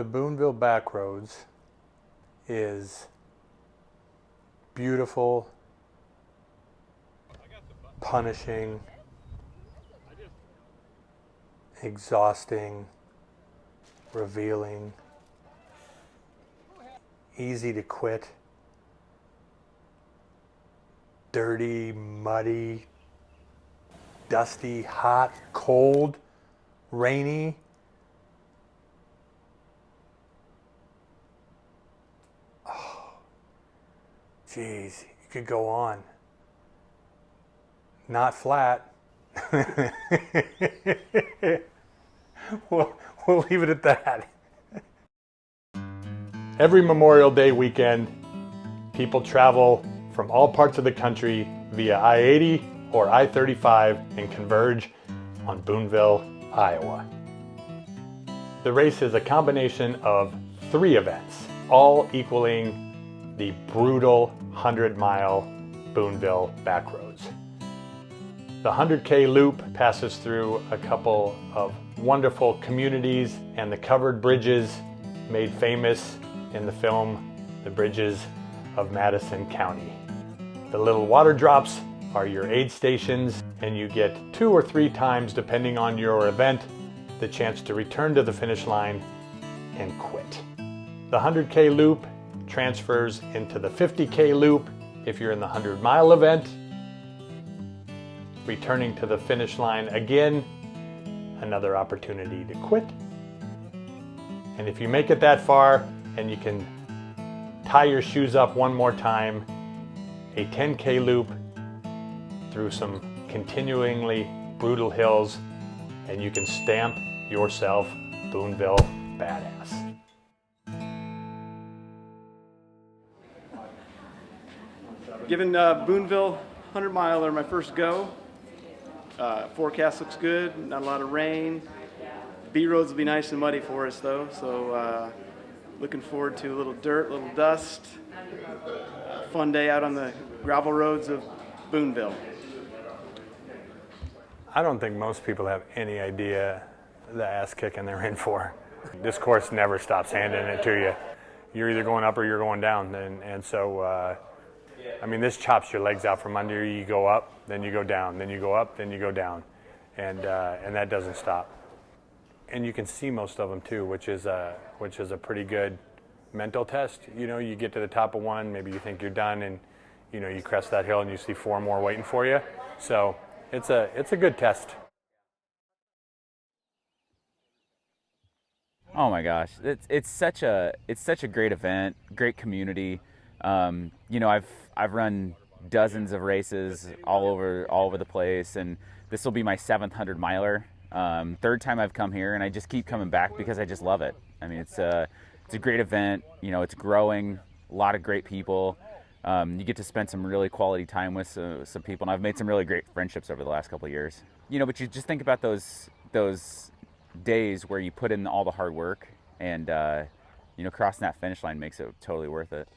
The Booneville back roads is beautiful, punishing, exhausting, revealing, easy to quit, dirty, muddy, dusty, hot, cold, rainy. Oh, geez, you could go on. Not flat. We'll leave it at that. Every Memorial Day weekend, people travel from all parts of the country via I-80 or I-35 and converge on Booneville, Iowa. The race is a combination of 3 events, all equaling the brutal 100-mile Booneville back roads. The 100K loop passes through a couple of wonderful communities and the covered bridges made famous in the film The Bridges of Madison County. The little water drops are your aid stations, and you get 2 or 3 times, depending on your event, the chance to return to the finish line and quit. The 100K loop transfers into the 50K loop if you're in the 100-mile event. Returning to the finish line again, another opportunity to quit. And if you make it that far and you can tie your shoes up one more time, a 10K loop through some continuingly brutal hills, and you can stamp yourself Booneville badass. Given Booneville 100-miler my first go. Forecast looks good, not a lot of rain. B roads will be nice and muddy for us though, so looking forward to a little dirt, a little dust. Fun day out on the gravel roads of Booneville. I don't think most people have any idea the ass kicking they're in for. This course never stops handing it to you. You're either going up or you're going down, and so I mean, this chops your legs out from under you. You go up, then you go down, then you go up, then you go down, and that doesn't stop. And you can see most of them too, which is a pretty good mental test. You know, you get to the top of one, maybe you think you're done, and you know you crest that hill and you see 4 more waiting for you. So it's a good test. Oh my gosh, it's such a great event, great community. You know, I've run dozens of races all over the place, and this will be my 7th 100-miler. 3rd time I've come here, and I just keep coming back because I just love it. I mean, it's a great event. You know, it's growing. A lot of great people. You get to spend some really quality time with some people, and I've made some really great friendships over the last couple of years. You know, but you just think about those days where you put in all the hard work, and you know, crossing that finish line makes it totally worth it.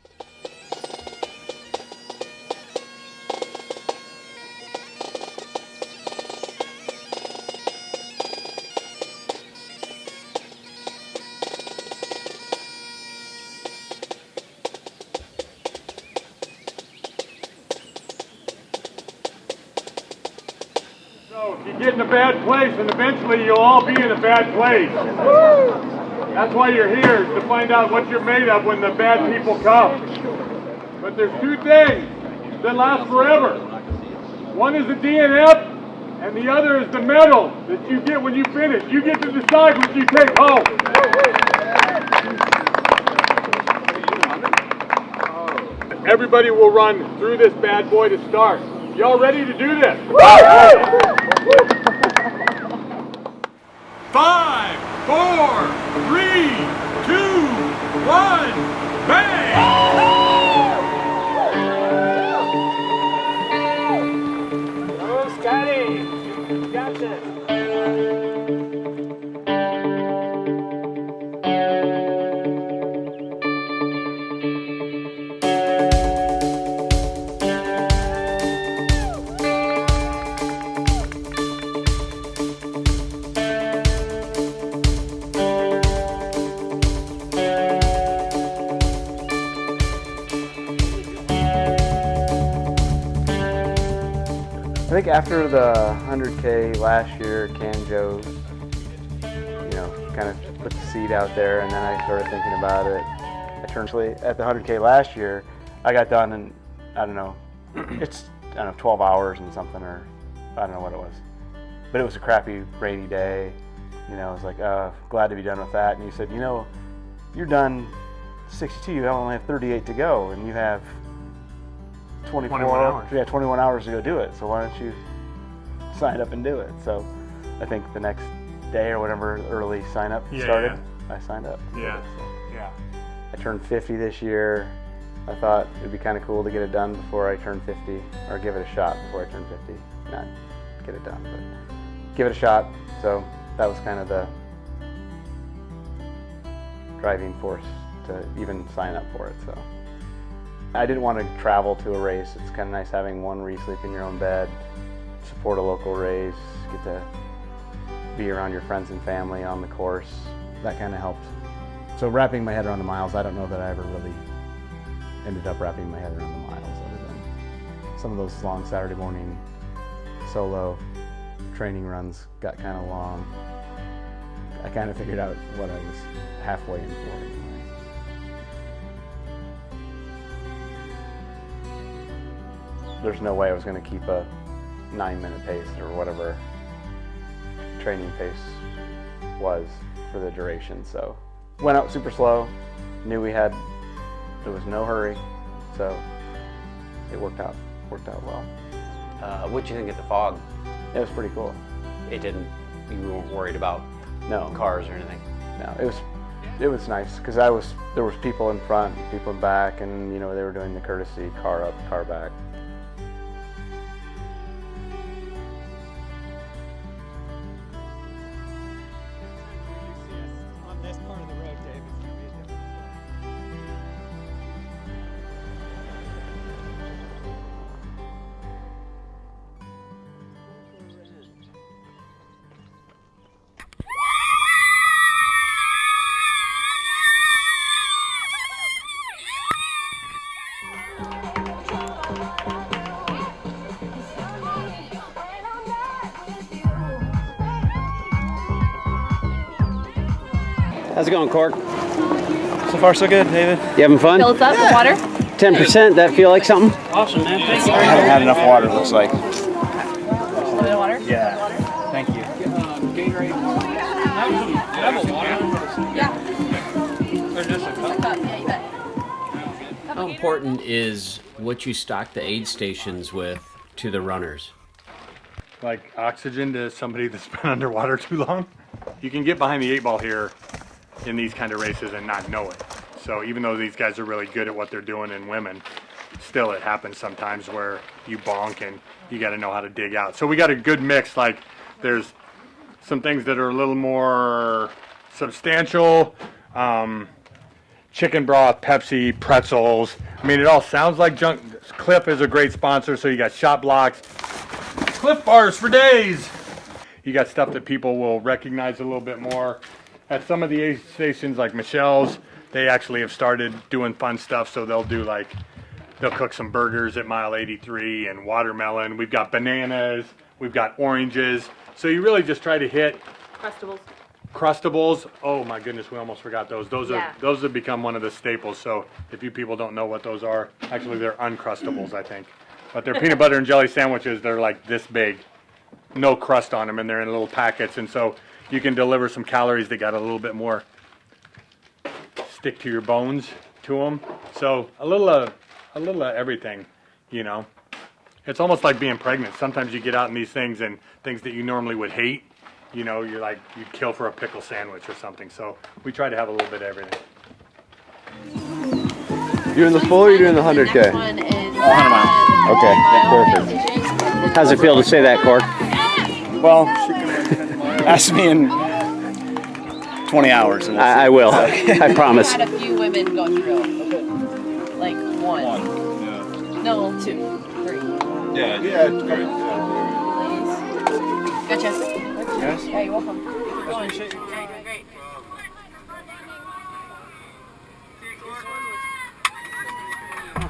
So you get in a bad place, and eventually you'll all be in a bad place. That's why you're here, is to find out what you're made of when the bad people come. But there's 2 things that last forever. One is the DNF, and the other is the medal that you get when you finish. You get to decide what you take home. Everybody will run through this bad boy to start. Y'all ready to do this? 5, 4, 3, 2, 1, bang! Oh, Scotty, you got this. think after the 100K last year, Joe's, kind of put the seed out there, and then I started thinking about it. At the 100K last year, I got done in, 12 hours and something, or I don't know what it was. But it was a crappy, rainy day. I was like, glad to be done with that. And you said, you're done 62, you only have 38 to go, and you have 21 hours. Yeah, 21 hours to go do it. So why don't you sign up and do it? So I think the next day or whatever early sign up started, I signed up. Yeah. I turned 50 this year. I thought it'd be kind of cool to get it done before I turn 50, or give it a shot before I turn 50. Not get it done, but give it a shot. So that was kind of the driving force to even sign up for it. So I didn't want to travel to a race. It's kind of nice having one where you sleep in your own bed, support a local race, get to be around your friends and family on the course. That kind of helped. So wrapping my head around the miles, I don't know that I ever really ended up wrapping my head around the miles, other than some of those long Saturday morning solo training runs got kind of long. I kind of figured out what I was halfway in for anyway. There's no way I was going to keep a 9-minute pace or whatever training pace was for the duration. So went out super slow, knew there was no hurry, so it worked out well. What'd you think of the fog? It was pretty cool. You weren't worried about No cars or anything? No, it was nice because there was people in front, people in back, and they were doing the courtesy car up, car back. On this part of the road, Dave, it's going to be a different How's it going, Cork? So far, so good, David. You having fun? Fills up the water. 10%, that feel like something? Awesome, man. Thank you. I haven't had enough water, it looks like. Water? Yeah. Thank you. How important is what you stock the aid stations with to the runners? Like oxygen to somebody that's been underwater too long. You can get behind the 8 ball here in these kind of races and not know it. So even though these guys are really good at what they're doing in women, still it happens sometimes where you bonk and you got to know how to dig out. So we got a good mix. Like there's some things that are a little more substantial, chicken broth, Pepsi, pretzels. I mean, it all sounds like junk. Cliff is a great sponsor, so you got shot blocks, Cliff bars for days. You got stuff that people will recognize a little bit more. At some of the aid stations like Michelle's, they actually have started doing fun stuff, so they'll cook some burgers at mile 83 and watermelon. We've got bananas, we've got oranges. So you really just try to hit Crustables. Oh my goodness, we almost forgot those. Those have become one of the staples. So if you people don't know what those are, actually they're Uncrustables, I think. But they're peanut butter and jelly sandwiches. They're like this big, no crust on them, and they're in little packets. And so you can deliver some calories that got a little bit more stick to your bones to them. So a little of everything, It's almost like being pregnant. Sometimes you get out in these things and things that you normally would hate, you're like, you'd kill for a pickle sandwich or something. So we try to have a little bit of everything. You doing the full or you doing the 100K? Next one is 100 miles. Okay, perfect. How's it feel to say that, Cork? Well, ask me in 20 hours. And I will. I promise. had a few women go through. Like one. No, 2, 3. Yeah, it's great. Ladies. Gotcha. Yes? Yeah, you're welcome. Going. Great.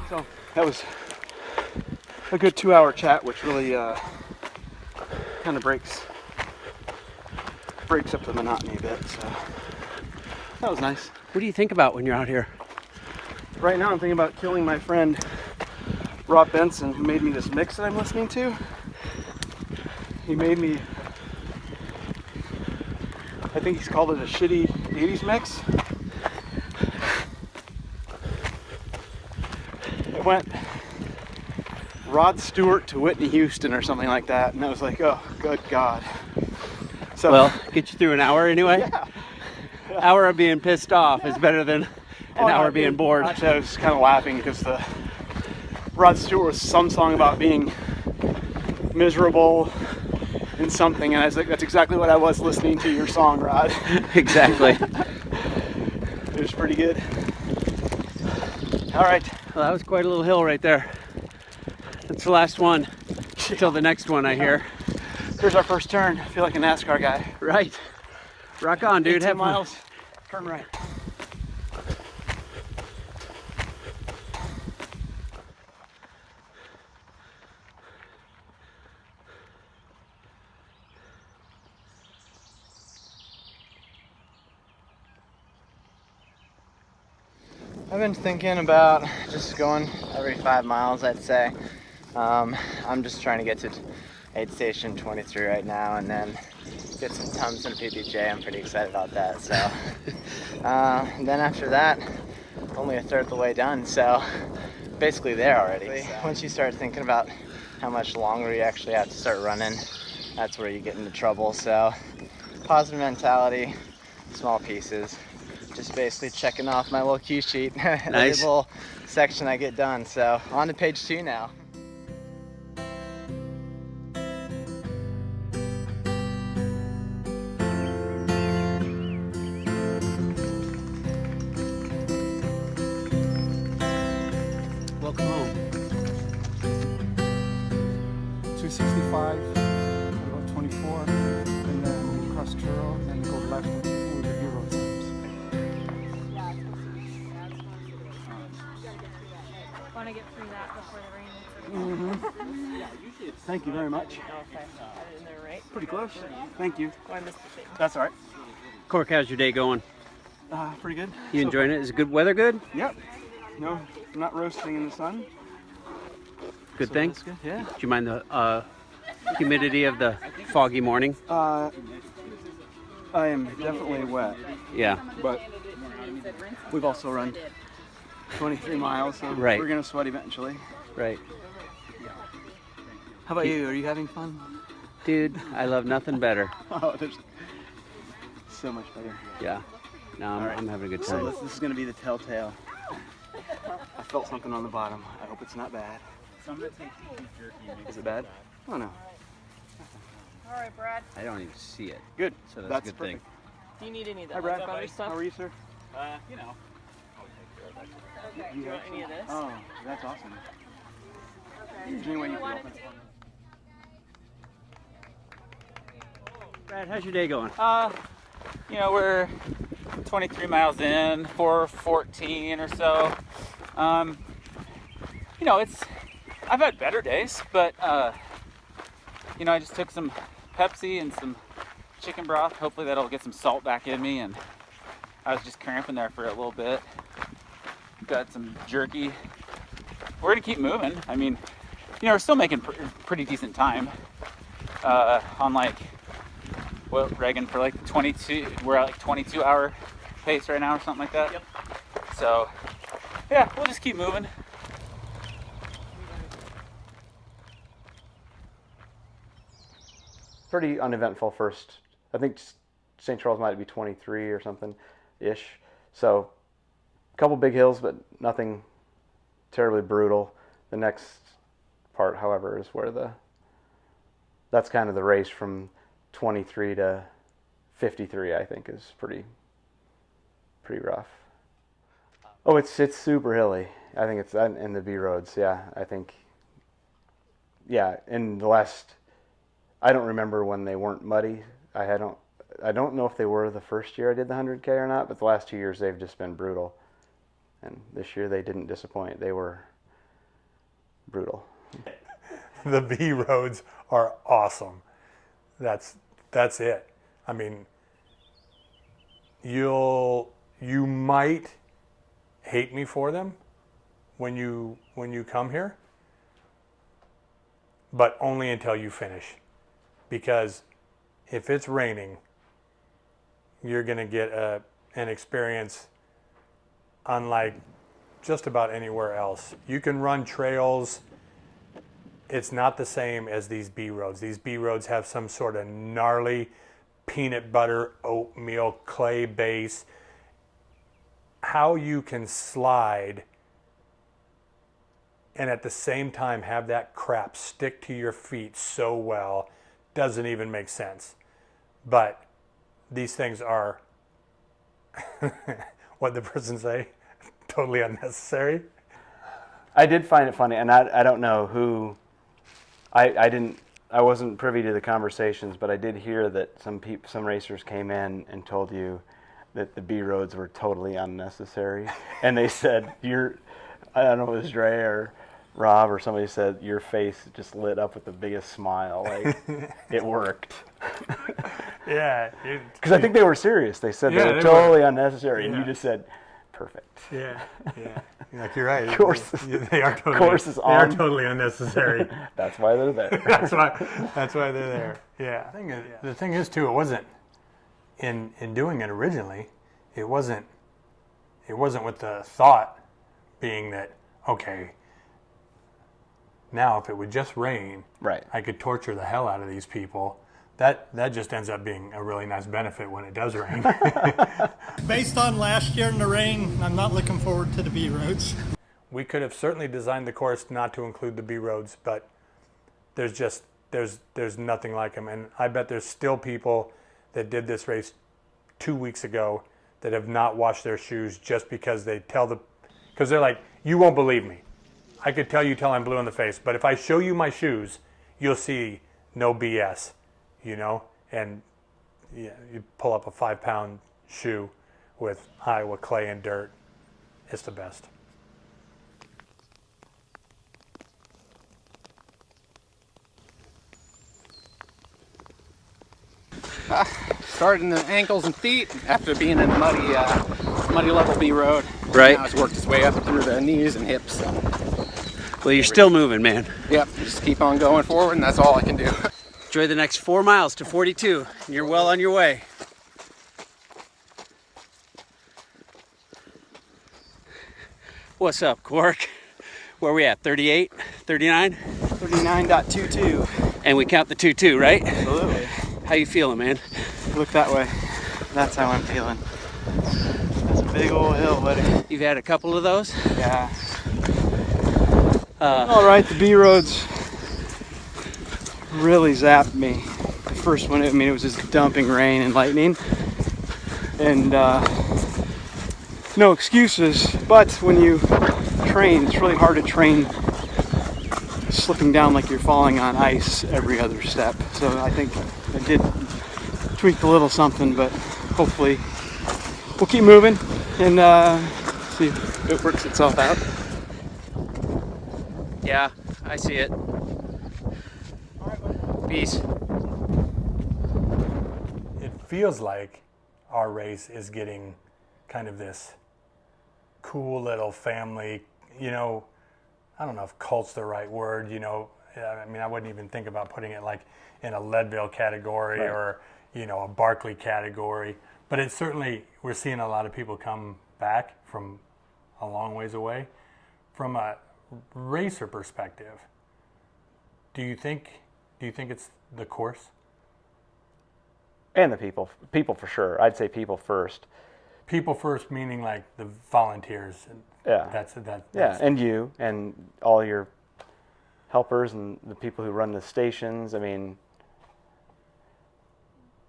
So that was a good 2-hour chat, which really kind of breaks up the monotony a bit. So that was nice. What do you think about when you're out here? Right now I'm thinking about killing my friend Rob Benson, who made me this mix that I'm listening to. He made me, I think he's called it a shitty 80s mix. It went Rod Stewart to Whitney Houston or something like that, and I was like, oh, good God. So, Well, get you through an hour anyway? yeah. Hour of being pissed off is better than an hour being bored. Actually, I was kind of laughing because the Rod Stewart was some song about being miserable in something, and I was like, that's exactly what I was listening to your song, Rod. Exactly. It was pretty good. All right. Well, that was quite a little hill right there. That's the last one until the next one, I hear. Here's our first turn. I feel like a NASCAR guy. Right. Rock on, dude. 18 Have fun. miles. Turn right. I've been thinking about just going every 5 miles, I'd say. I'm just trying to get to aid station 23 right now and then get some Tums and a PBJ. I'm pretty excited about that. So, and then after that, only a third of the way done. So basically there already. So once you start thinking about how much longer you actually have to start running, that's where you get into trouble. So positive mentality, small pieces. Just basically checking off my little cue sheet. Nice. Every little section I get done. So on to page 2 now. Welcome home. 265, about 24, and then cross trail, and then go left with the B-road times. Want to get through that before the rain hits. Thank you very much. Okay. In there, right? Pretty close. Thank you. Oh, I missed the thing. That's all right. Cork, how's your day going? Pretty good. You enjoying it? Is it good weather good? Yep. No, I'm not roasting in the sun. Good So thing? that's good. Yeah. Do you mind the humidity of the foggy morning? I am definitely wet, Yeah. but we've also run 23 miles, so Right. we're gonna sweat eventually. Right. How about you? Are you having fun? Dude, I love nothing better. Oh, there's so much better. Yeah. No, All right. I'm having a good So time. this is gonna be the telltale. I felt something on the bottom. I hope it's not bad. Is it bad? Oh no. All right, Brad. I don't even see it. Good. So that's a That's good perfect. thing. Do you need any of Hi, that Brad. like butter stuff? How are you, sir? You know. Okay. Do you want any of this? Oh, that's awesome. Is there any way you can open it? Brad, how's your day going? You know, we're 23 miles in, 4:14 or so. You know, I've had better days, but you know, I just took some Pepsi and some chicken broth. Hopefully that'll get some salt back in me, and I was just cramping there for a little bit. Got some jerky. We're gonna keep moving. I mean, you know, we're still making pretty decent time on like, what, Reagan, for like 22, we're at like 22-hour pace right now or something like that. Yep. So yeah, we'll just keep moving. Pretty uneventful first. I think St. Charles might be 23 or something-ish. So a couple big hills, but nothing terribly brutal. The next part, however, is where that's kind of the race from 23 to 53, I think, is pretty rough. Oh, it's super hilly. I think it's in the B roads. Yeah, I think. Yeah, in the last, I don't remember when they weren't muddy. I don't know if they were the first year I did the 100K or not, but the last 2 years they've just been brutal. And this year they didn't disappoint. They were brutal. The B roads are awesome. That's it. I mean, you might hate me for them when you come here, but only until you finish. Because if it's raining, you're going to get an experience unlike just about anywhere else. You can run trails. It's not the same as these B roads. These B roads have some sort of gnarly peanut butter, oatmeal, clay base. How you can slide and at the same time have that crap stick to your feet so well doesn't even make sense. But these things are, what the person say, totally unnecessary. I did find it funny, and I don't know who. I wasn't privy to the conversations, but I did hear that some racers came in and told you that the B roads were totally unnecessary, and they said I don't know if it was Dre or Rob or somebody said your face just lit up with the biggest smile, like it worked. Yeah, because I think they were serious. They said they were totally unnecessary, and you just said perfect. Yeah. Like, you're right. Courses. They are totally. Courses they on. are totally unnecessary. That's why they're there. That's why they're there. Yeah. The thing is too, it wasn't in doing it originally. It wasn't with the thought being that, okay, now if it would just rain, right, I could torture the hell out of these people. That just ends up being a really nice benefit when it does rain. Based on last year in the rain, I'm not looking forward to the B roads. We could have certainly designed the course not to include the B roads, but there's nothing like them. And I bet there's still people that did this race 2 weeks ago that have not washed their shoes just because because they're like, you won't believe me. I could tell you till I'm blue in the face, but if I show you my shoes, you'll see no BS, and yeah, you pull up a 5-pound shoe with Iowa clay and dirt. It's the best. Started in the ankles and feet after being in muddy level B road. Right. Now it's worked its way up through the knees and hips. Well, you're still moving, man. Yep, just keep on going forward, and that's all I can do. Enjoy the next 4 miles to 42. You're well on your way. What's up, Quark? Where we at? 38? 39? 39.22. And we count the 2-2, right? Absolutely. How you feeling, man? Look that way. That's how I'm feeling. That's a big old hill, buddy. You've had a couple of those? Yeah. All right, the B roads really zapped me. The first one, it was just dumping rain and lightning. And no excuses, but when you train, it's really hard to train slipping down like you're falling on ice every other step. So I think I did tweak a little something, but hopefully we'll keep moving and see if it works itself out. Yeah, I see it. Peace. It feels like our race is getting kind of this cool little family, I don't know if cult's the right word, I wouldn't even think about putting it like in a Leadville category or, a Barkley category. But it's certainly, we're seeing a lot of people come back from a long ways away. From a racer perspective, do you think it's the course? And the people for sure. I'd say people first. People first, meaning like the volunteers. Yeah. That's yeah, and you and all your helpers and the people who run the stations. I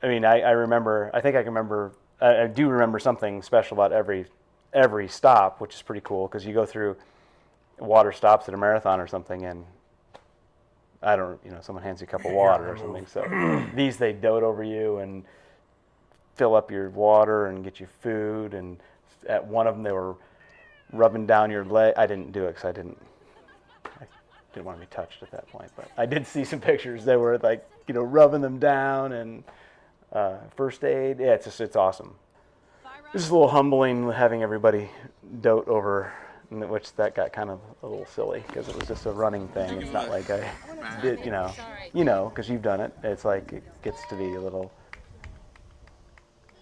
remember. I do remember something special about every stop, which is pretty cool because you go through water stops at a marathon or something, and someone hands you a cup of water or something. So these, they dote over you and fill up your water and get you food. And at one of them, they were rubbing down your leg. I didn't do it because I didn't want to be touched at that point. But I did see some pictures that were like, you know, rubbing them down and first aid. Yeah, it's awesome. This is a little humbling having everybody dote over, which that got kind of a little silly because it was just a running thing. It's not like I did, you know, because you've done it. It's like it gets to be a little.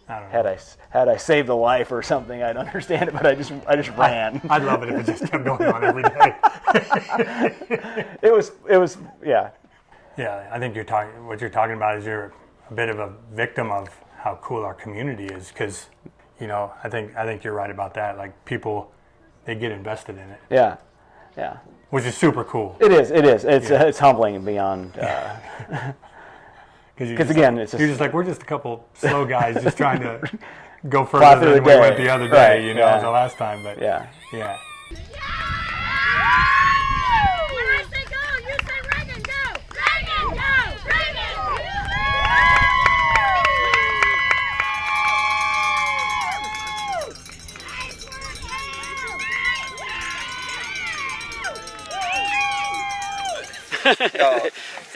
I don't know. Had I saved a life or something, I'd understand it, but I just ran. I'd love it if it just kept going on every day. It was, yeah. Yeah, I think what you're talking about is you're a bit of a victim of how cool our community is, because, you know, I think you're right about that. Like, people, they get invested in it. Yeah, yeah. Which is super cool. It is. It's humbling and beyond. Because again, it's just, you're just like, we're just a couple slow guys just trying to go further than we went the other day, you know, the last time. But yeah. When I say go, you say Reagan, go! Reagan, go! Reagan!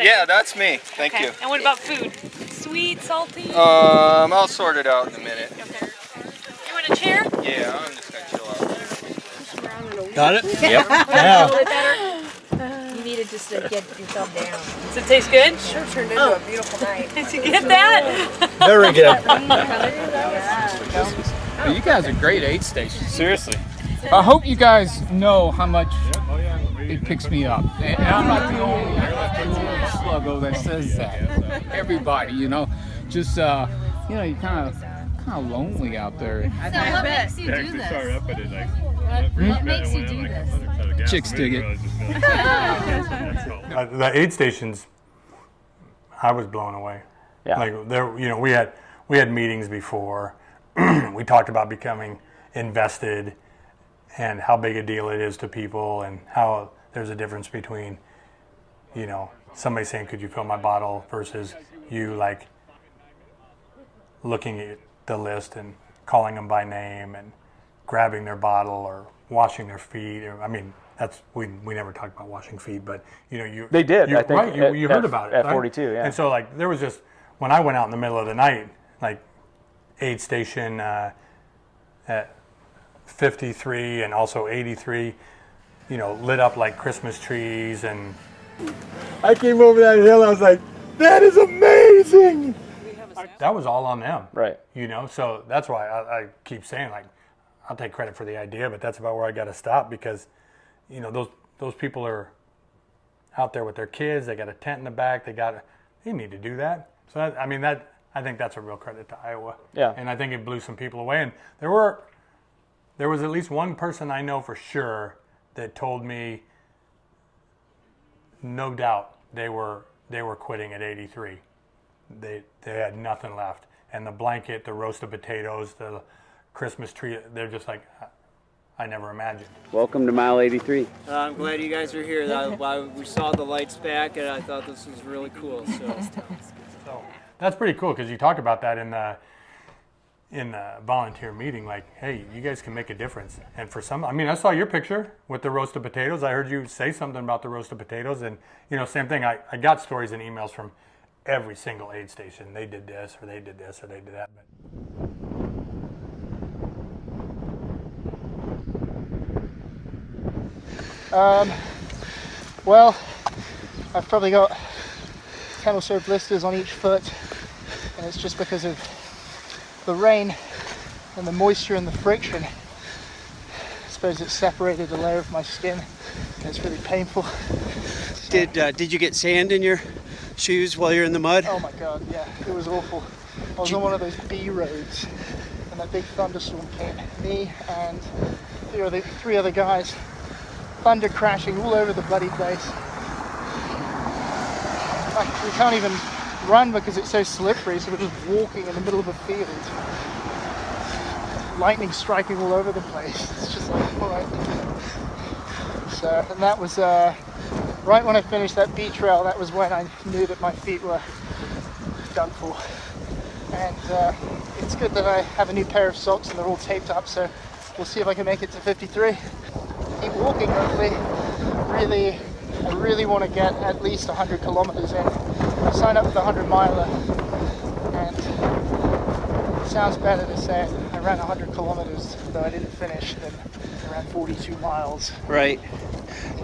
Yeah, that's me. Thank you. And what about food? Sweet, salty? I'll sort it out in a minute. Okay. You want a chair? Yeah, I'm just gonna chill out. Got it? Yep. Yeah. A little bit better? You needed just to get yourself down. Does it taste good? Sure turned into a beautiful night. Did you get that? Very good. Well, you guys are great aid stations. Seriously. I hope you guys know how much it picks me up. And I'm not the only sluggo that says that. Everybody, you know, just you know, you're kind of lonely out there. So what makes you do this? What makes you do this? Chicks dig it. The aid stations, I was blown away. Yeah. Like, there, you know, we had meetings before. We talked about becoming invested and how big a deal it is to people, and how there's a difference between, you know, somebody saying, could you fill my bottle, versus you like looking at the list and calling them by name and grabbing their bottle or washing their feet. I mean, that's we never talked about washing feet, but you know, they did. I think right, you heard about it at right? 42. Yeah. And so like there was just, when I went out in the middle of the night, like aid station at 53 and also 83, you know, lit up like Christmas trees. And I came over that hill, I was like, that is amazing. That was all on them. Right. You know, so that's why I keep saying, like, I'll take credit for the idea, but that's about where I got to stop, because, you know, those people are out there with their kids. They got a tent in the back. They need to do that. So I think that's a real credit to Iowa. Yeah. And I think it blew some people away. And there was at least one person I know for sure that told me, no doubt, they were quitting at 83. They had nothing left. And the blanket, the roasted potatoes, the Christmas tree, they're just like, I never imagined. Welcome to mile 83. I'm glad you guys are here. We saw the lights back, and I thought this was really cool. So that's pretty cool, because you talk about that in the volunteer meeting, like, hey, you guys can make a difference. And for some, I mean, I saw your picture with the roasted potatoes. I heard you say something about the roasted potatoes, and, you know, same thing. I got stories and emails from every single aid station. They did this, or they did this, or they did that. Well, I've probably got 10 or so blisters on each foot, and it's just because of the rain and the moisture and the friction. I suppose it's separated a layer of my skin, and it's really painful. Did you get sand in your shoes while you're in the mud? Oh my god, yeah, it was awful. I was on one of those B roads, and that big thunderstorm came. Me and three other guys, thunder crashing all over the bloody place. Like, we can't even run because it's so slippery, so we're just walking in the middle of a field. Lightning striking all over the place. It's just like, alright. So, and that was right when I finished that beach trail, that was when I knew that my feet were done for. And it's good that I have a new pair of socks and they're all taped up, so we'll see if I can make it to 53. Keep walking, hopefully. Really I really want to get at least 100 kilometers in. I signed up for the 100 miler, and it sounds better to say I ran 100 kilometers, though I didn't finish, than I ran 42 miles. Right.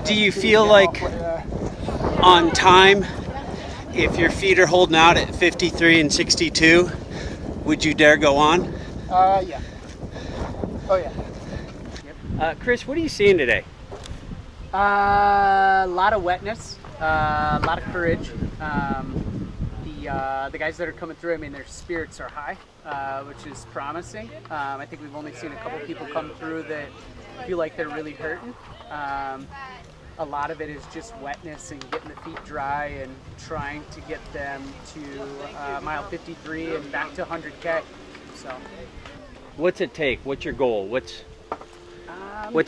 Do you feel like on time, if your feet are holding out at 53 and 62, would you dare go on? Yeah. Oh yeah. Chris, what are you seeing today? A lot of wetness, a lot of courage. The guys that are coming through, I mean, their spirits are high, which is promising. I think we've only seen a couple people come through that feel like they're really hurting. A lot of it is just wetness and getting the feet dry and trying to get them to mile 53 and back to 100K. So, what's it take? What's your goal? What's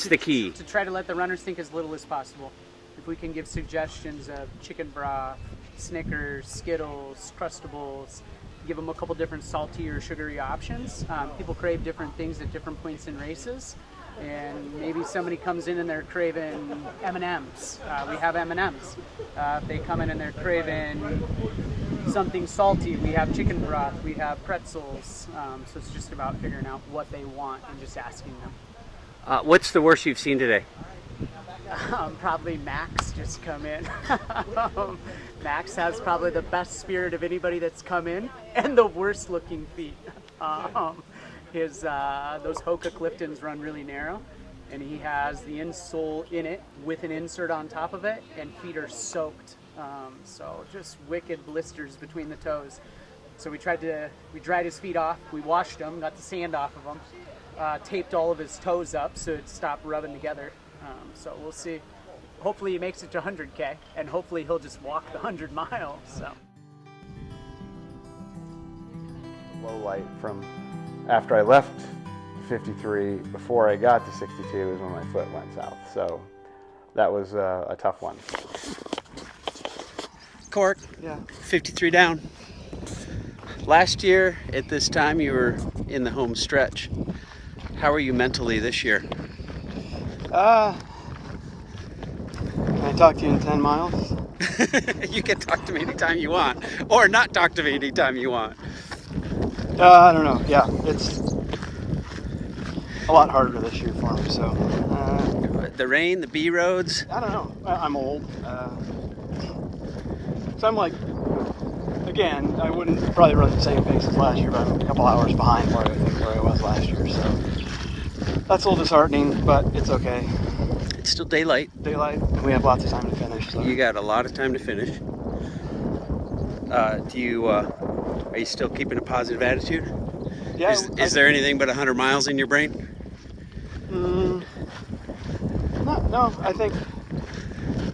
the key? To try to let the runners think as little as possible. If we can give suggestions of chicken broth, Snickers, Skittles, Crustables, give them a couple different salty or sugary options. People crave different things at different points in races. And maybe somebody comes in and they're craving M&Ms. We have M&Ms. If they come in and they're craving something salty, we have chicken broth, we have pretzels. So it's just about figuring out what they want and just asking them. What's the worst you've seen today? Probably Max just come in. Max has probably the best spirit of anybody that's come in and the worst looking feet. Those Hoka Cliftons run really narrow, and he has the insole in it with an insert on top of it, and feet are soaked. So just wicked blisters between the toes. So we dried his feet off, we washed them, got the sand off of them, taped all of his toes up so it stopped rubbing together. So we'll see. Hopefully he makes it to 100K, and hopefully he'll just walk the 100 miles. So. Low light from after I left 53, before I got to 62 is when my foot went south. So that was a tough one. Cork, Yeah. 53 down. Last year at this time you were in the home stretch. How are you mentally this year? Can I talk to you in 10 miles? You can talk to me anytime you want, or not talk to me anytime you want. I don't know. Yeah, it's a lot harder this year for me. So the rain, the B roads. I don't know. I'm old, so I'm like, again, I wouldn't probably run the same pace as last year, but I'm a couple hours behind where I was last year. So that's a little disheartening, but it's okay. It's still daylight. Daylight. We have lots of time to finish. So. You got a lot of time to finish. Are you still keeping a positive attitude? Yeah. Is there anything but 100 miles in your brain? No, I think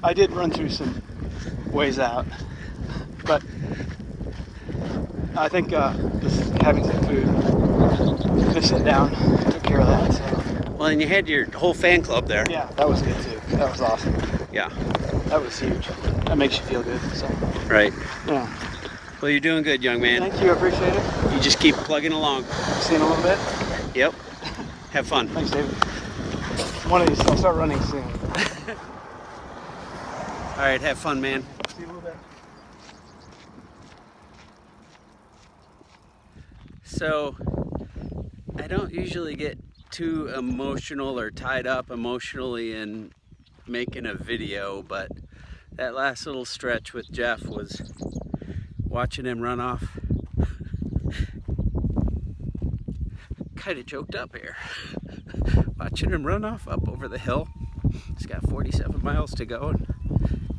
I did run through some ways out, but I think just having some food, just sit down, took care of that. So. Well, and you had your whole fan club there. Yeah, that was good too. That was awesome. Yeah. That was huge. That makes you feel good. So. Right. Yeah. Well, you're doing good, young man. Thank you, I appreciate it. You just keep plugging along. See you in a little bit. Yep. Have fun. Thanks, David. One of these, I'll start running soon. All right, have fun, man. See you in a little bit. So, I don't usually get too emotional or tied up emotionally in making a video, but that last little stretch with Jeff was watching him run off. Kind of choked up here. Watching him run off up over the hill. He's got 47 miles to go and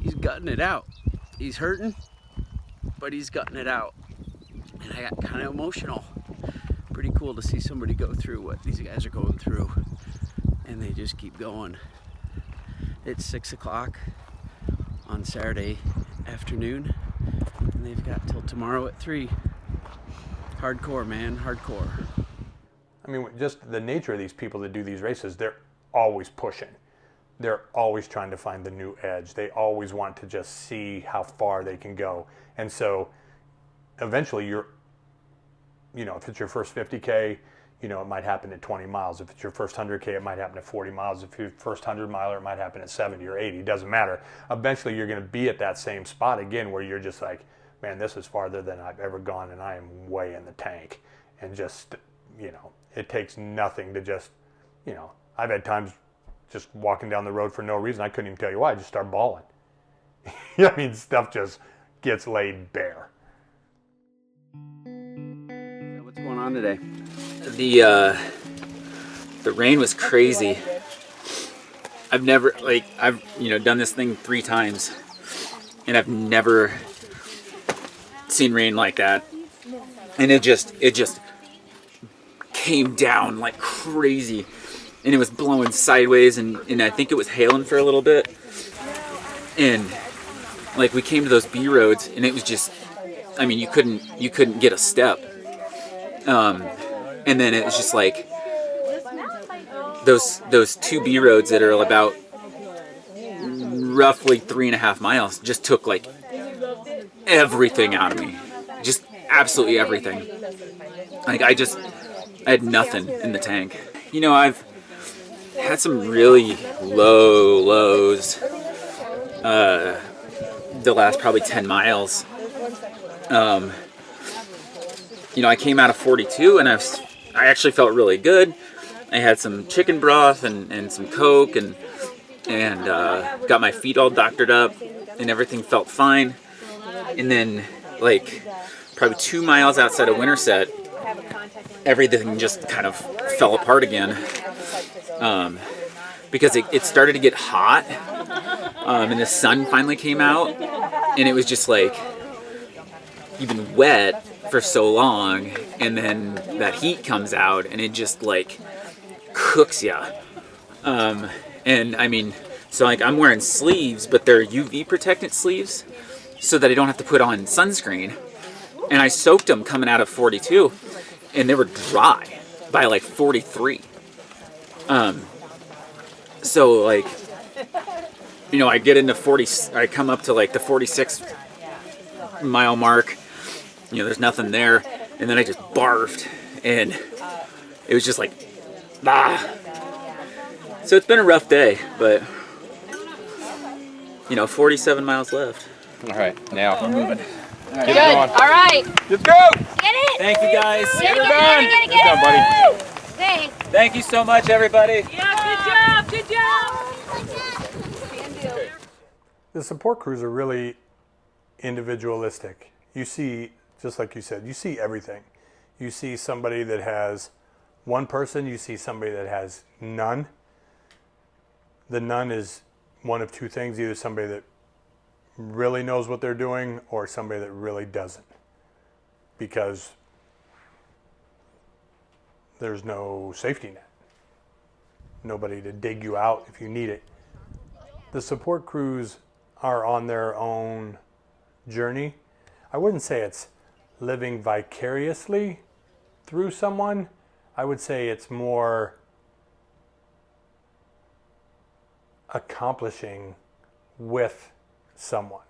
he's gutting it out. He's hurting, but he's gutting it out. And I got kind of emotional. Pretty cool to see somebody go through what these guys are going through. And they just keep going. It's 6 o'clock on Saturday afternoon. And they've got till tomorrow at 3. Hardcore, man, hardcore. I mean, just the nature of these people that do these races, they're always pushing. They're always trying to find the new edge. They always want to just see how far they can go. And so eventually if it's your first 50K, you know, it might happen at 20 miles. If it's your first 100K, it might happen at 40 miles. If your first 100 miler, it might happen at 70 or 80. It doesn't matter. Eventually, you're going to be at that same spot again where you're just like, man, this is farther than I've ever gone, and I am way in the tank. And just, you know, it takes nothing to just, you know, I've had times just walking down the road for no reason. I couldn't even tell you why. I just start bawling. I mean, stuff just gets laid bare. What's going on today? The rain was crazy. I've never, like, I've, you know, done this thing 3 times, and I've never seen rain like that. And it just came down like crazy, and it was blowing sideways, and I think it was hailing for a little bit. And like, we came to those B roads, and it was just, I mean, you couldn't get a step. And then it was just like those 2 B roads that are about roughly 3.5 miles just took like everything out of me, just absolutely everything. Like, I had nothing in the tank. You know, I've had some really low lows the last probably 10 miles. You know, I came out of 42, and I actually felt really good. I had some chicken broth and some Coke, and got my feet all doctored up, and everything felt fine. And then, like, probably 2 miles outside of Winterset, everything just kind of fell apart again, because it started to get hot, and the sun finally came out, and it was just like, you've been wet for so long, and then that heat comes out, and it just like cooks ya. And I mean, so like, I'm wearing sleeves, but they're UV protectant sleeves, so that I don't have to put on sunscreen. And I soaked them coming out of 42, and they were dry by like 43. So like, you know, I get into 40, I come up to like the 46 mile mark, you know, there's nothing there, and then I just barfed, and it was just like, So it's been a rough day, but, you know, 47 miles left. All right, now we're moving. Good. All right. Let's go. Get it. Thank you, guys. Get it, done. Get it, buddy. Thanks. Thank you so much, everybody. Yeah, good job. The support crews are really individualistic. You see, just like you said, you see everything. You see somebody that has one person, you see somebody that has none. The none is one of 2 things, either somebody that really knows what they're doing or somebody that really doesn't, because there's no safety net, nobody to dig you out if you need it. The support crews are on their own journey. I wouldn't say it's living vicariously through someone. I would say it's more accomplishing with someone.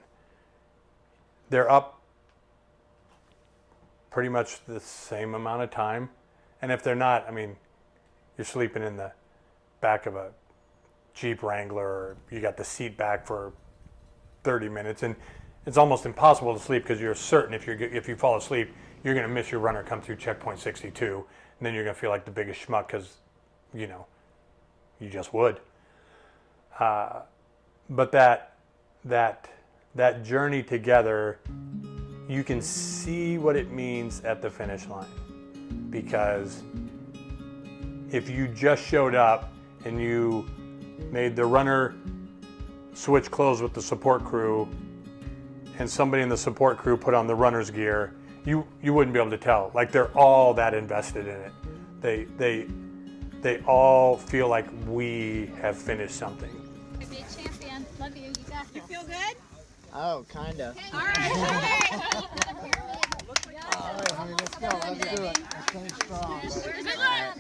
They're up pretty much the same amount of time. And if they're not, I mean, you're sleeping in the back of a Jeep Wrangler, or you got the seat back for 30 minutes, and it's almost impossible to sleep because you're certain if you fall asleep, you're going to miss your runner come through checkpoint 62, and then you're going to feel like the biggest schmuck because, you know, you just would. But that journey together, you can see what it means at the finish line. Because if you just showed up and you made the runner switch clothes with the support crew, and somebody in the support crew put on the runner's gear, you wouldn't be able to tell. Like, they're all that invested in it. They all feel like we have finished something. Be a champion. Love you. You got this. You feel good? Oh, kinda. All right. All right, honey, let's go. Let's do it. Let's finish strong. Good luck.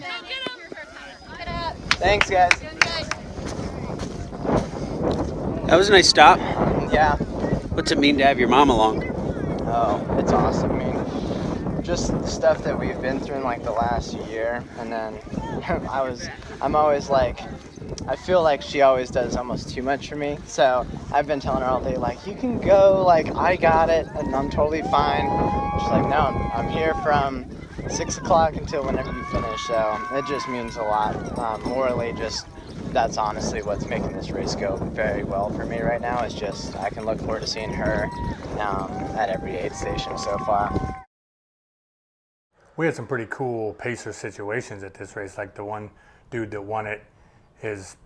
Get up. Thanks, guys. That was a nice stop. Yeah. What's it mean to have your mom along? Oh, it's awesome. I mean, just the stuff that we've been through in like the last year, and then I'm always like, I feel like she always does almost too much for me. So I've been telling her all day, like, you can go, like, I got it, and I'm totally fine. She's like, no, I'm here from 6 o'clock until whenever you finish. So it just means a lot. Morally, just that's honestly what's making this race go very well for me right now. Is just I can look forward to seeing her at every aid station so far. We had some pretty cool pacer situations at this race. Like the one dude that won it, his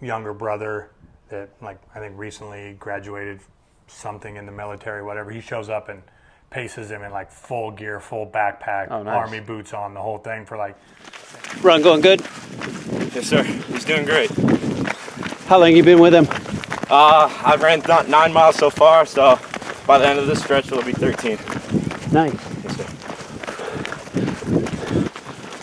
younger brother that, like, I think recently graduated something in the military, whatever, he shows up and paces him in like full gear, full backpack, Oh, nice. army boots on, the whole thing for like... Run going good? Yes, sir. He's doing great. How long you been with him? I've ran 9 miles so far, so by the end of this stretch, it'll be 13. Nice. Yes, sir.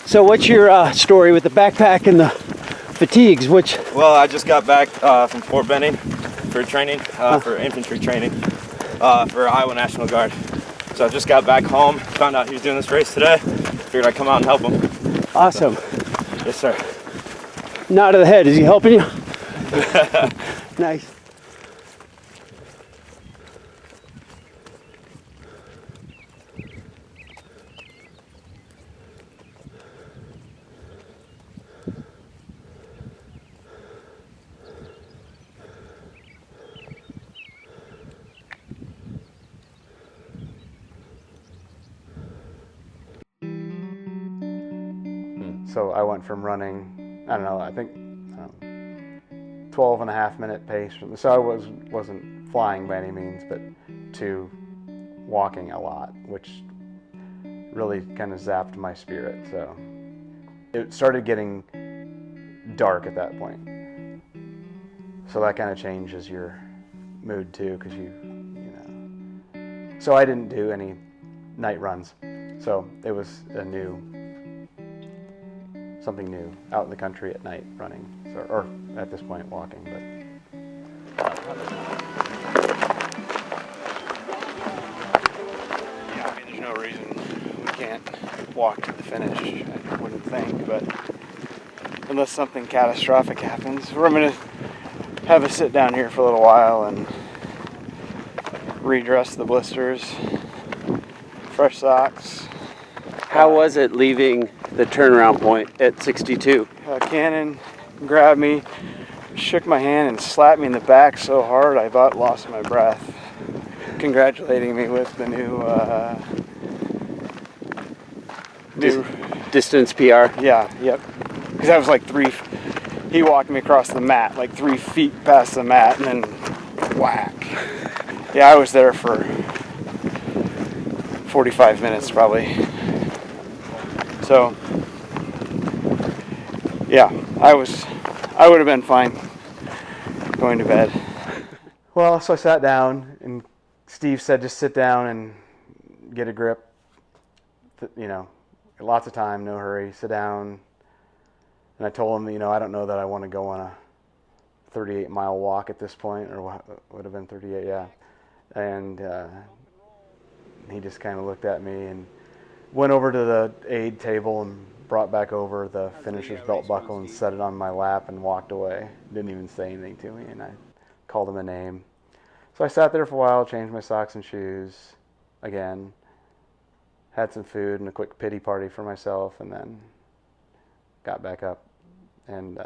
So what's your story with the backpack and the fatigues? Well, I just got back from Fort Benning for training, for infantry training, for Iowa National Guard. So I just got back home, found out he was doing this race today, figured I'd come out and help him. Awesome. Yes, sir. Nod of the head, is he helping you? Nice. So I went from running, I don't know, I think 12 and a half minute pace. So I wasn't flying by any means, but to walking a lot, which really kind of zapped my spirit. So it started getting dark at that point. So that kind of changes your mood too, because you know. So I didn't do any night runs. So it was something new, out in the country at night running, so, or at this point walking. But yeah, I mean, there's no reason we can't walk to the finish, I wouldn't think, but unless something catastrophic happens, I'm going to have a sit down here for a little while and redress the blisters, fresh socks. How was it leaving the turnaround point at 62? Cannon grabbed me, shook my hand, and slapped me in the back so hard I about lost my breath, congratulating me with the new distance PR? Yeah, yep. Because that was like he walked me across the mat, like 3 feet past the mat, and then whack. Yeah, I was there for 45 minutes probably. So, yeah, I would have been fine going to bed. Well, so I sat down, and Steve said, just sit down and get a grip. You know, lots of time, no hurry, sit down. And I told him, I don't know that I want to go on a 38-mile walk at this point, or what would have been 38, yeah. And he just kind of looked at me and went over to the aid table and brought back over the finisher's belt buckle and set it on my lap and walked away. Didn't even say anything to me, and I called him a name. So I sat there for a while, changed my socks and shoes again, had some food and a quick pity party for myself, and then got back up and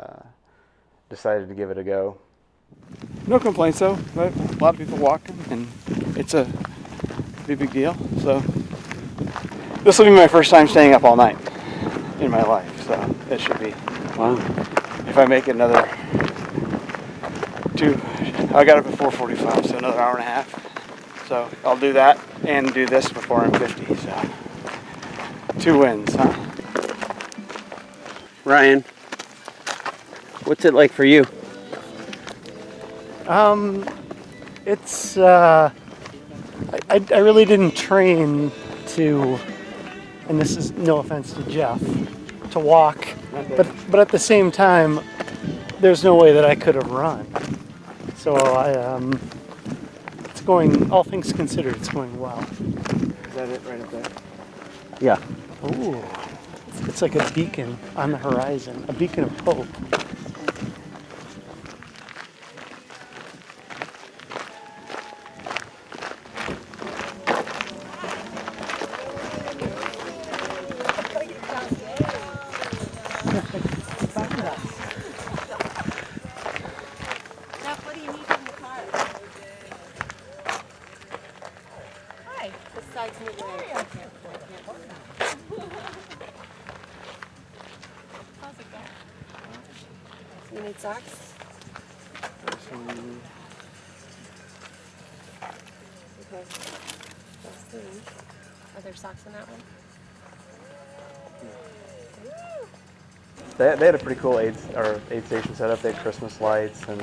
decided to give it a go. No complaints though. A lot of people walking, and it's a pretty big deal. So this will be my first time staying up all night in my life, so it should be. Wow. If I make another I got up at 4:45, so another hour and a half. So I'll do that and do this before I'm 50, so 2 wins, huh? Ryan, what's it like for you? It's I really didn't train to, and this is no offense to Jeff, to walk, but at the same time, there's no way that I could have run. So it's going, all things considered, it's going well. Is that it right up there? Yeah. Ooh. It's like a beacon on the horizon, a beacon of hope. Steph, what do you need from the car? Hi. Besides moving on. How's it going? You need socks? Okay. Let's see. Are there socks in that one? They had a pretty cool aid station setup. They had Christmas lights and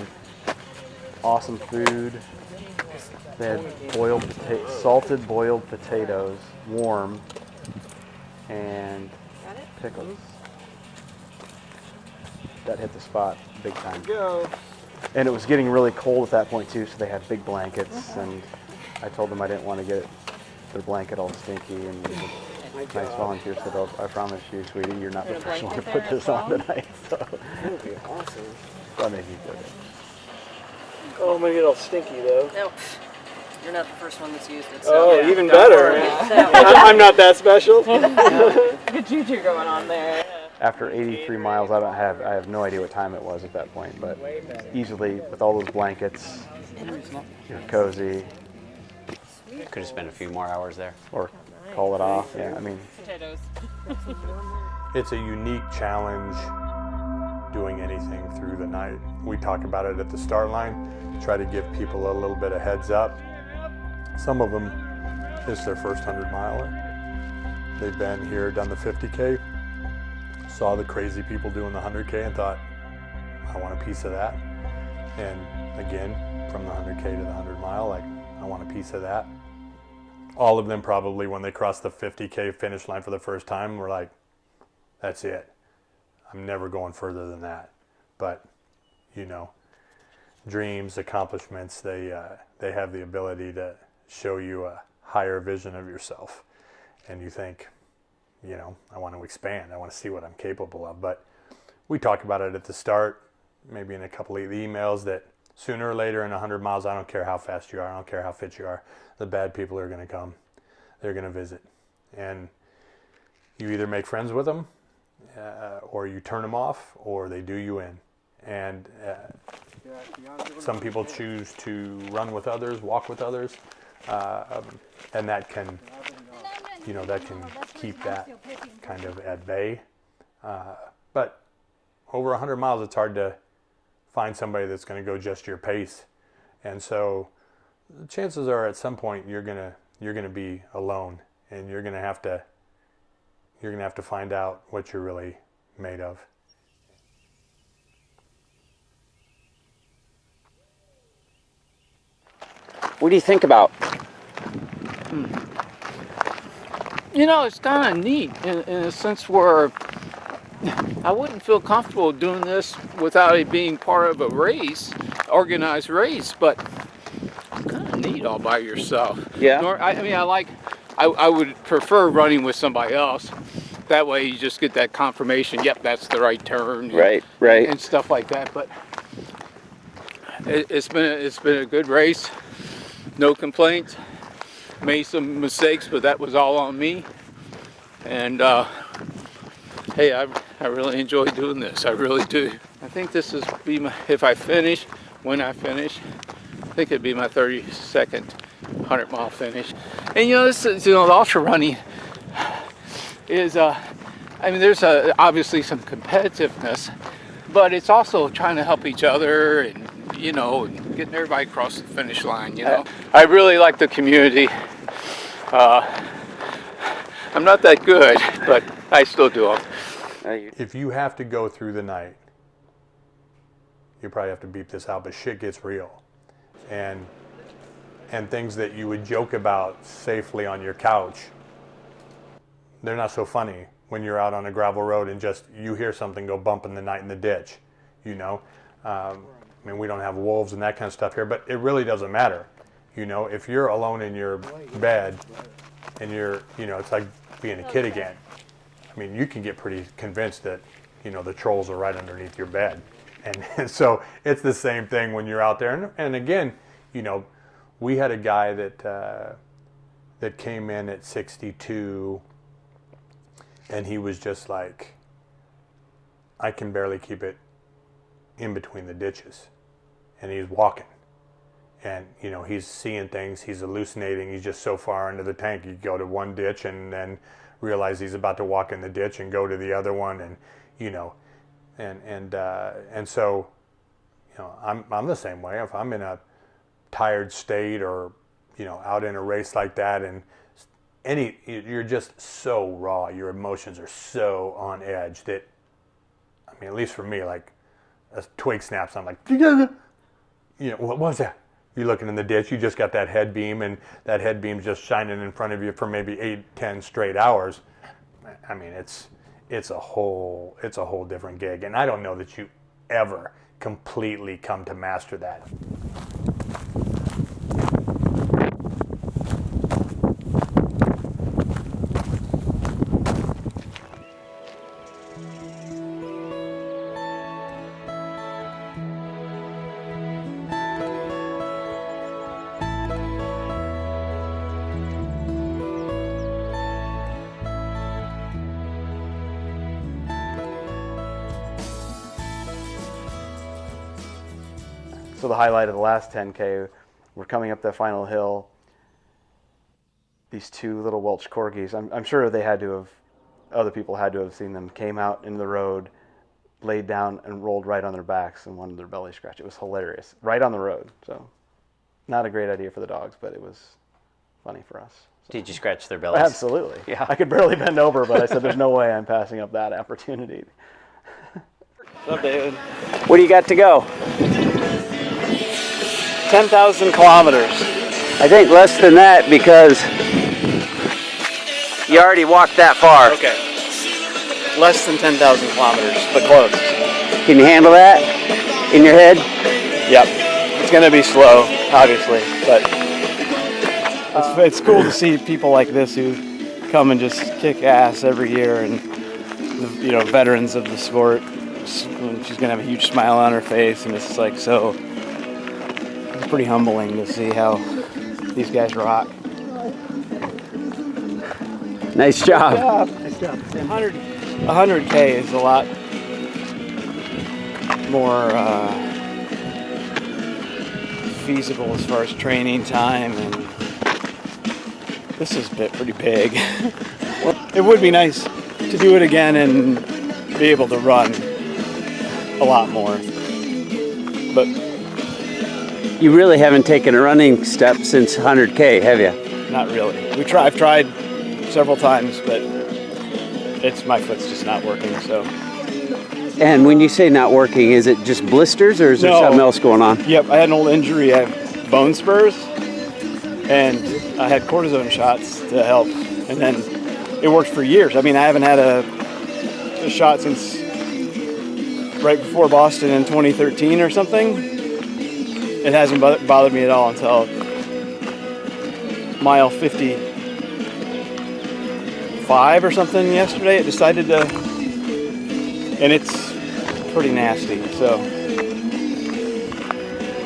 awesome food. They had salted boiled potatoes, warm, and pickles. That hit the spot big time. Go. And it was getting really cold at that point too, so they had big blankets. And I told them I didn't want to get their blanket all stinky. And the nice volunteer said, "Oh, I promise you, sweetie, you're not the first one to put this on tonight." So That would be awesome. that made me feel good. Oh, I'm gonna get all stinky though. Nope. You're not the first one that's used it. Oh, So even better. I'm not that special. Good juju going on there. After 83 miles, I have no idea what time it was at that point, but easily with all those blankets, you're cozy. Could have spent a few more hours there. Or call it off. Yeah, I mean, Potatoes. It's a unique challenge doing anything through the night. We talk about it at the start line, try to give people a little bit of heads up. Some of them, it's their first 100 miler. They've been here, done the 50K, saw the crazy people doing the 100K and thought, I want a piece of that. And again, from the 100K to the 100 mile, like, I want a piece of that. All of them probably, when they crossed the 50K finish line for the first time, were like, that's it. I'm never going further than that. But, you know, dreams, accomplishments, they have the ability to show you a higher vision of yourself. And you think, you know, I want to expand. I want to see what I'm capable of. But we talk about it at the start, maybe in a couple of the emails, that sooner or later in 100 miles, I don't care how fast you are, I don't care how fit you are, the bad people are going to come. They're going to visit. And you either make friends with them, or you turn them off, or they do you in. And some people choose to run with others, walk with others, and that can, you know, that can keep that kind of at bay. But over 100 miles, it's hard to find somebody that's going to go just your pace. And so the chances are at some point you're going to be alone, and you're going to have to find out what you're really made of. What do you think about? You know, it's kind of neat in a sense where I wouldn't feel comfortable doing this without it being part of a race, organized race, but it's kind of neat all by yourself. Yeah. I would prefer running with somebody else. That way you just get that confirmation, yep, that's the right turn. Right. And stuff like that. But it's been a good race. No complaints. Made some mistakes, but that was all on me. And hey, I really enjoy doing this. I really do. I think this is if I finish, when I finish, I think it'd be my 32nd 100-mile finish. And you know, the ultra running is, there's obviously some competitiveness, but it's also trying to help each other and, you know, and getting everybody across the finish line, you know. I really like the community. I'm not that good, but I still do them. If you have to go through the night, you probably have to beep this out, but shit gets real. And things that you would joke about safely on your couch, they're not so funny when you're out on a gravel road and just you hear something go bump in the night in the ditch, you know. We don't have wolves and that kind of stuff here, but it really doesn't matter. You know, if you're alone in your bed and you're, you know, it's like being a kid again. I mean, you can get pretty convinced that, you know, the trolls are right underneath your bed. And so it's the same thing when you're out there. And again, you know, we had a guy that came in at 62, and he was just like, I can barely keep it in between the ditches. And he's walking. And, you know, he's seeing things, he's hallucinating, he's just so far into the tank. You go to one ditch and then realize he's about to walk in the ditch and go to the other one, and, you know, and so, you know, I'm the same way. If I'm in a tired state or, you know, out in a race like that, and you're just so raw, your emotions are so on edge that, I mean, at least for me, like a twig snaps, I'm like, you know, what was that? You're looking in the ditch, you just got that head beam, and that head beam's just shining in front of you for maybe 8-10 straight hours. I mean, it's a whole different gig, and I don't know that you ever completely come to master that. So the highlight of the last 10K, we're coming up that final hill. These two little Welsh corgis, I'm sure they had to have, other people had to have seen them, came out into the road, laid down and rolled right on their backs and wanted their belly scratched. It was hilarious, right on the road. So not a great idea for the dogs, but it was funny for us. So. Did you scratch their bellies? Absolutely. Yeah. I could barely bend over, but I said there's no way I'm passing up that opportunity. What's up, David? What do you got to go? 10,000 kilometers. I think less than that, because you already walked that far. Okay. Less than 10,000 kilometers, but close. Can you handle that in your head? Yep. It's going to be slow, obviously, but it's cool to see people like this who come and just kick ass every year, and, you know, veterans of the sport. She's going to have a huge smile on her face, and it's like so. It's pretty humbling to see how these guys rock. Nice job. Nice job. 100K is a lot more feasible as far as training time, and this is pretty big. It would be nice to do it again and be able to run a lot more, but You really haven't taken a running step since 100K, have you? not really. I've tried several times, but my foot's just not working. So. And when you say not working, is it just blisters, or is there something else going on? Yep, I had an old injury. I have bone spurs, and I had cortisone shots to help, and then it worked for years. I mean, I haven't had a shot since right before Boston in 2013 or something. It hasn't bothered me at all until mile 55 or something yesterday. It decided to, and it's pretty nasty. So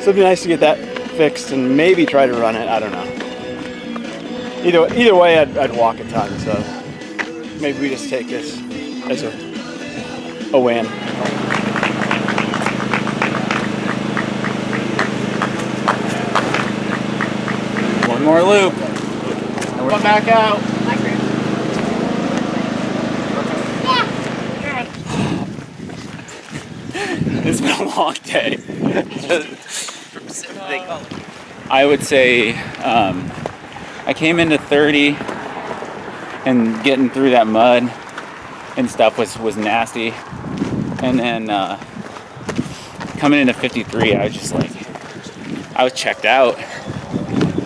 it'd be nice to get that fixed and maybe try to run it. I don't know. Either way, I'd walk a ton. So maybe we just take this as a win. One more loop. Come back out. It's been a long day. I would say I came into 30 and getting through that mud and stuff was nasty. And then coming into 53, I was just like, I was checked out.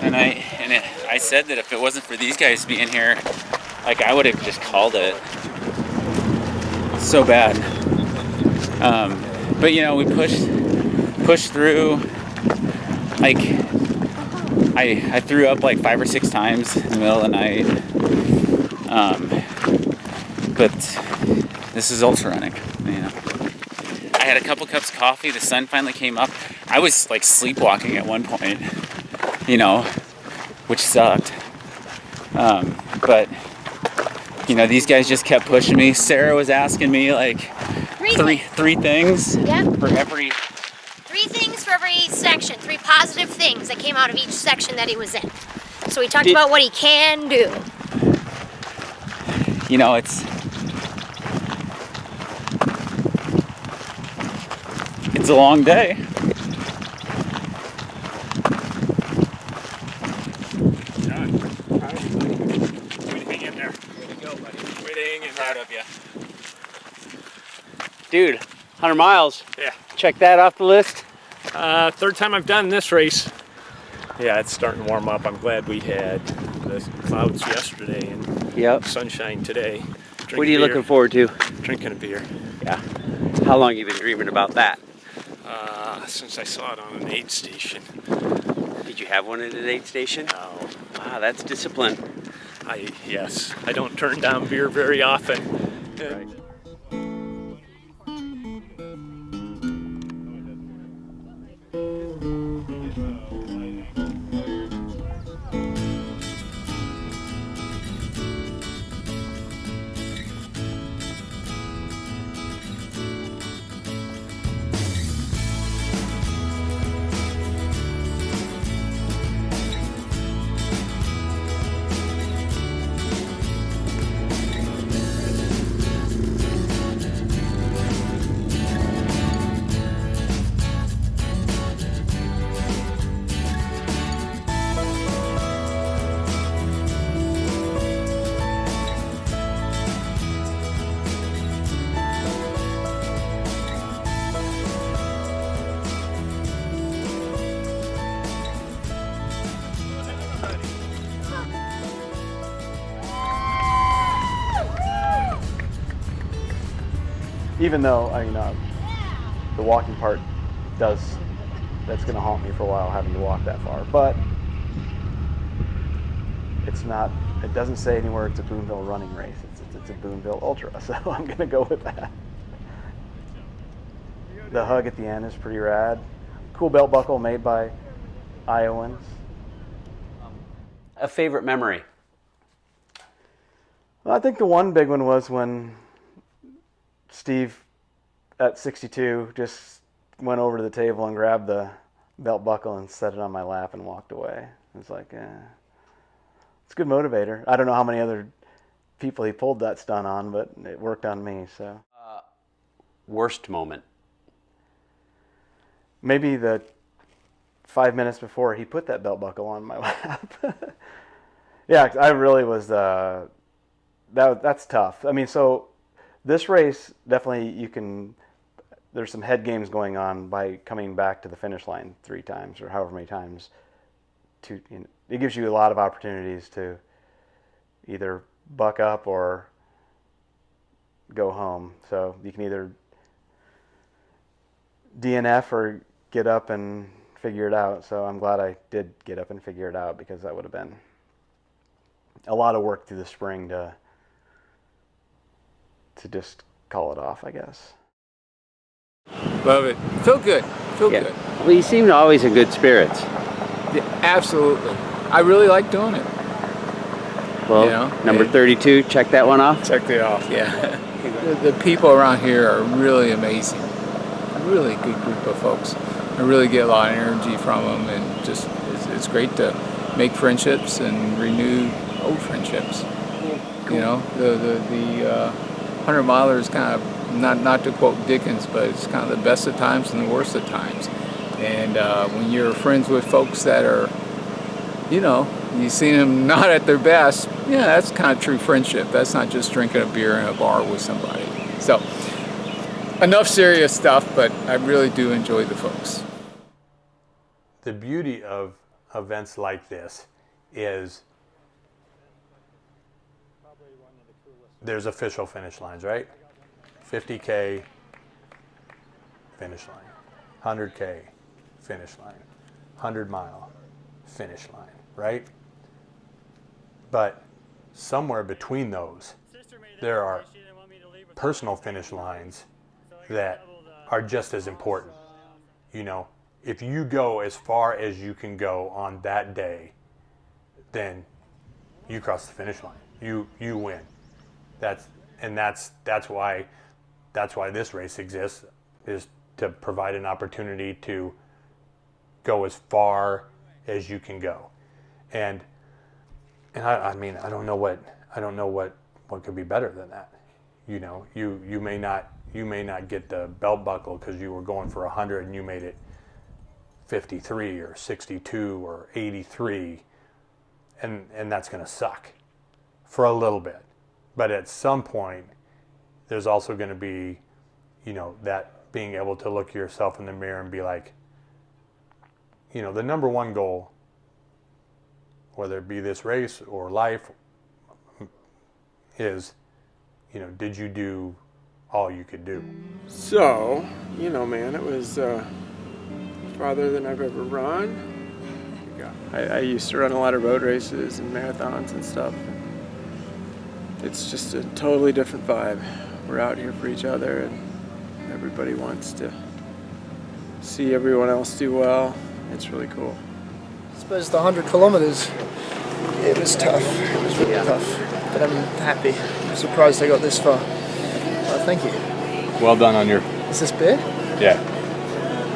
And I said that if it wasn't for these guys being here, like I would have just called it. So bad. But you know, we pushed through. Like I threw up like 5 or 6 times in the middle of the night. But this is ultra running, you know. I had a couple cups of coffee. The sun finally came up. I was like sleepwalking at one point, you know, which sucked. But you know, these guys just kept pushing me. Sarah was asking me like three things for every. 3 things for every section, 3 positive things that came out of each section that he was in. So we talked about what he can do. You know, it's a long day. Hang in there. Way to go, buddy. Way to hang in there. Proud of you. Dude, 100 miles. Yeah. Check that off the list. Third time I've done this race. Yeah, it's starting to warm up. I'm glad we had the clouds yesterday and sunshine today. What are you looking forward to? Drinking a beer. Yeah. How long have you been dreaming about that? Since I saw it on an aid station. Did you have one at an aid station? No. Wow, that's discipline. Yes. I don't turn down beer very often. Right. Even though the walking part that's going to haunt me for a while, having to walk that far, but it doesn't say anywhere it's a Booneville running race. It's a Booneville Ultra, so I'm going to go with that. The hug at the end is pretty rad. Cool belt buckle made by Iowans. A favorite memory? Well, I think the one big one was when Steve at 62 just went over to the table and grabbed the belt buckle and set it on my lap and walked away. It was like, it's a good motivator. I don't know how many other people he pulled that stunt on, but it worked on me. So, worst moment? Maybe the 5 minutes before he put that belt buckle on my lap. Yeah, I really was. That's tough. I mean, so this race definitely there's some head games going on by coming back to the finish line 3 times or however many times. It gives you a lot of opportunities to either buck up or go home. So you can either DNF or get up and figure it out. So I'm glad I did get up and figure it out, because that would have been a lot of work through the spring to just call it off, I guess. Love it. Feel good. Feel good. Well, you seem always in good spirits. Yeah, absolutely. I really like doing it. Well, number 32, check that one off? Check it off, yeah. The people around here are really amazing. A really good group of folks. I really get a lot of energy from them, and just it's great to make friendships and renew old friendships. Cool. You know, the 100 miler is kind of, not to quote Dickens, but it's kind of the best of times and the worst of times. And when you're friends with folks that are, you see them not at their best, that's kind of true friendship. That's not just drinking a beer in a bar with somebody. So, enough serious stuff, but I really do enjoy the folks. The beauty of events like this is there's official finish lines, right? 50K, finish line. 100K, finish line. 100-mile, finish line, right? But somewhere between those, there are personal finish lines that are just as important. You know, if you go as far as you can go on that day, then you cross the finish line. You win. That's why this race exists, is to provide an opportunity to go as far as you can go. And I mean, I don't know what could be better than that. You know, you may not get the belt buckle because you were going for 100 and you made it 53 or 62 or 83, and that's going to suck for a little bit. But at some point, there's also going to be, you know, that being able to look yourself in the mirror and be like, you know, the number one goal, whether it be this race or life, is, you know, did you do all you could do? So, you know, man, it was farther than I've ever run. I used to run a lot of road races and marathons and stuff. It's just a totally different vibe. We're out here for each other, and everybody wants to see everyone else do well. It's really cool. I suppose the 100 kilometers, it was tough. It was really tough, but I'm happy. I'm surprised I got this far. Thank you. Well done on your... Is this beer? Yeah.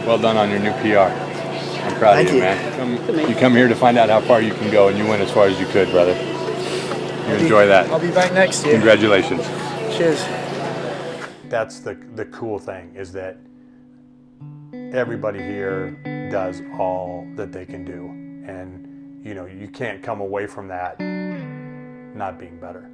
Well done on your new PR. I'm proud Thank of you, you. man. You come here to find out how far you can go, and you went as far as you could, brother. You enjoy that. I'll be back next year. Congratulations. Cheers. That's the cool thing, is that everybody here does all that they can do. And, you know, you can't come away from that not being better.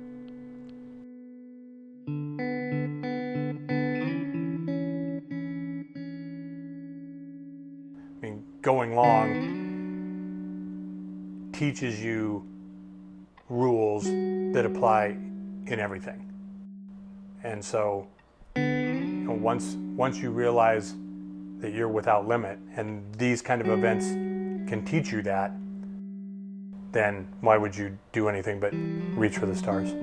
I mean, going long teaches you rules that apply in everything. And so, you know, once you realize that you're without limit, and these kind of events can teach you that, then why would you do anything but reach for the stars?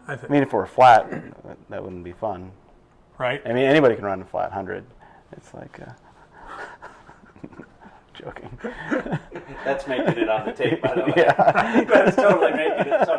I mean, if it were flat, that wouldn't be fun. Right. I mean, anybody can run a flat 100. It's like joking. That's making it on the tape, by the way. Yeah. That's totally making it so